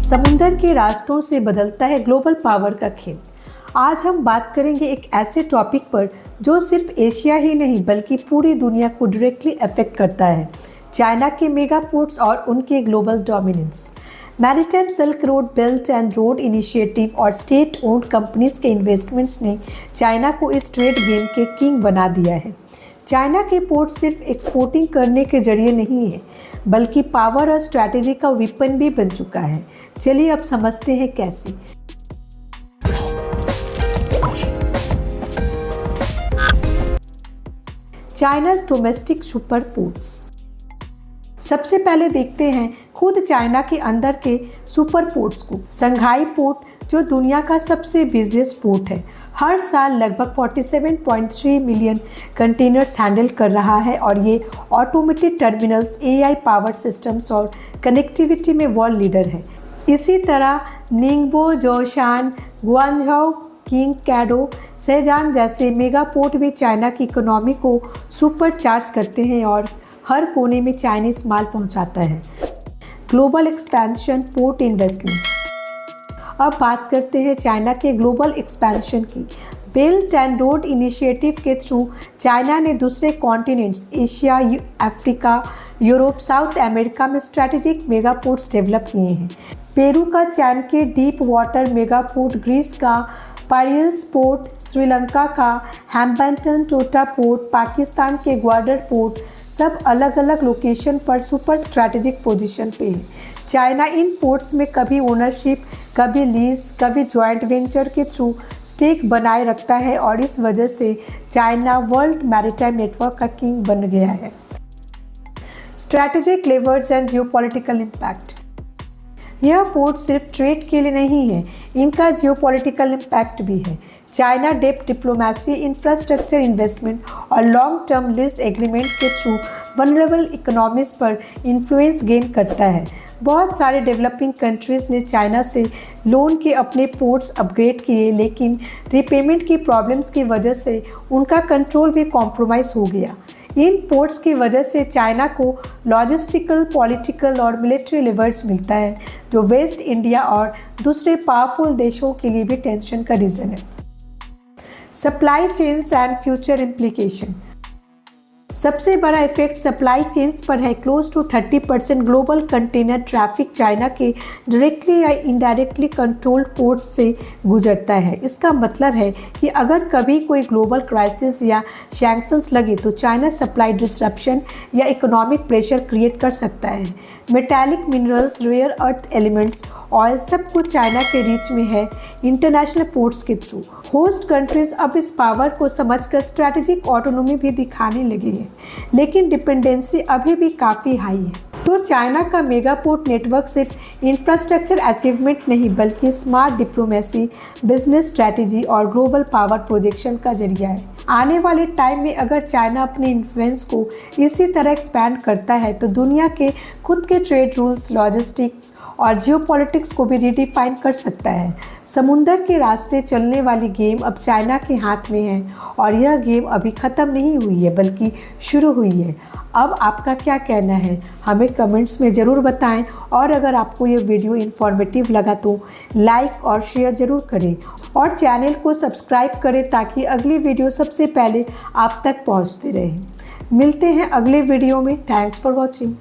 समुंदर के रास्तों से बदलता है ग्लोबल पावर का खेल। आज हम बात करेंगे एक ऐसे टॉपिक पर जो सिर्फ एशिया ही नहीं बल्कि पूरी दुनिया को डायरेक्टली अफेक्ट करता है, चाइना के मेगा पोर्ट्स और उनके global dominance. Maritime silk road, belt and road initiative और स्टेट ओन्ड कंपनीज के इन्वेस्टमेंट्स ने चाइना को इस ट्रेड गेम के किंग बना दिया है। चाइना के पोर्ट सिर्फ एक्सपोर्टिंग करने के जरिए नहीं है बल्कि पावर और स्ट्रैटेजी का वेपन भी बन चुका है। चलिए अब समझते हैं कैसे। China's domestic super ports. सबसे पहले देखते हैं खुद चाइना के अंदर के सुपर पोर्ट्स को। संघाई पोर्ट जो दुनिया का सबसे बिजिएस्ट पोर्ट है, हर साल लगभग 47.3 मिलियन कंटेनर्स हैंडल कर रहा है और ये automated terminals, AI powered systems और कनेक्टिविटी में वर्ल्ड लीडर है। इसी तरह निंगबो, जोशान, गुआंगझो, किंगकैडो, शेजान जैसे मेगा पोर्ट भी चाइना की इकोनॉमी को सुपर चार्ज करते हैं और हर कोने में चाइनीज माल पहुंचाता है। Global expansion, port investment. अब बात करते हैं चाइना के ग्लोबल एक्सपेंशन की। बेल्ट एंड रोड इनिशिएटिव के थ्रू चाइना ने दूसरे continents Asia, Africa, Europe, South America में स्ट्रैटेजिक मेगा पोर्ट्स डेवलप किए हैं। पेरू का Chancay deep water mega port, Greece का पायरियस पोर्ट, श्रीलंका का हैम्बल्टन टोटा पोर्ट, पाकिस्तान के ग्वादर पोर्ट, सब अलग अलग लोकेशन पर सुपर स्ट्रैटेजिक पोजीशन पे है। चाइना इन पोर्ट्स में कभी ओनरशिप, कभी लीज, कभी जॉइंट वेंचर के थ्रू स्टेक बनाए रखता है और इस वजह से चाइना वर्ल्ड मैरीटाइम नेटवर्क का किंग बन गया है। Strategic levers and geopolitical impact. यह पोर्ट सिर्फ ट्रेड के लिए नहीं है, इनका जियोपॉलिटिकल इम्पैक्ट भी है। China depth diplomacy, infrastructure investment और लॉन्ग टर्म लीज एग्रीमेंट के थ्रू वनरेबल इकोनॉमीज पर इन्फ्लुएंस गेन करता है। बहुत सारे डेवलपिंग कंट्रीज़ ने चाइना से लोन के अपने पोर्ट्स अपग्रेड किए, लेकिन रीपेमेंट की प्रॉब्लम्स की वजह से उनका कंट्रोल भी कॉम्प्रोमाइज़ हो गया। इन पोर्ट्स की वजह से चाइना को लॉजिस्टिकल, पॉलिटिकल और मिलिट्री लेवर्स मिलता है, जो वेस्ट इंडिया और दूसरे पावरफुल देशों के लिए भी टेंशन का रीज़न है। Supply chains and future implication. सबसे बड़ा इफेक्ट सप्लाई चेन्स पर है। Close to 30% global container traffic China के डायरेक्टली या इनडायरेक्टली कंट्रोल्ड पोर्ट्स से गुजरता है। इसका मतलब है कि अगर कभी कोई ग्लोबल क्राइसिस या सैंक्शंस लगे तो चाइना सप्लाई डिसरप्शन या इकोनॉमिक प्रेशर क्रिएट कर सकता है। Metallic minerals, rare earth elements, oil, सब कुछ चाइना के रीच में है इंटरनेशनल पोर्ट्स के थ्रू। होस्ट कंट्रीज अब इस पावर को समझकर स्ट्रैटेजिक ऑटोनॉमी भी दिखाने लगी है, लेकिन डिपेंडेंसी अभी भी काफ़ी हाई है। तो चाइना का मेगा पोर्ट नेटवर्क सिर्फ इंफ्रास्ट्रक्चर अचीवमेंट नहीं बल्कि स्मार्ट डिप्लोमेसी, बिजनेस स्ट्रैटेजी और ग्लोबल पावर प्रोजेक्शन का जरिया है। आने वाले टाइम में अगर चाइना अपने इन्फ्लुएंस को इसी तरह एक्सपैंड करता है तो दुनिया के खुद के ट्रेड रूल्स, लॉजिस्टिक्स और जियोपॉलिटिक्स को भी रिडिफाइन कर सकता है। समुंदर के रास्ते चलने वाली गेम अब चाइना के हाथ में है और यह गेम अभी ख़त्म नहीं हुई है बल्कि शुरू हुई है। अब आपका क्या कहना है, हमें कमेंट्स में ज़रूर बताएं और अगर आपको ये वीडियो इन्फॉर्मेटिव लगा तो लाइक और शेयर ज़रूर करें और चैनल को सब्सक्राइब करें ताकि अगली वीडियो सबसे पहले आप तक पहुंचते रहे। मिलते हैं अगले वीडियो में। Thanks for watching.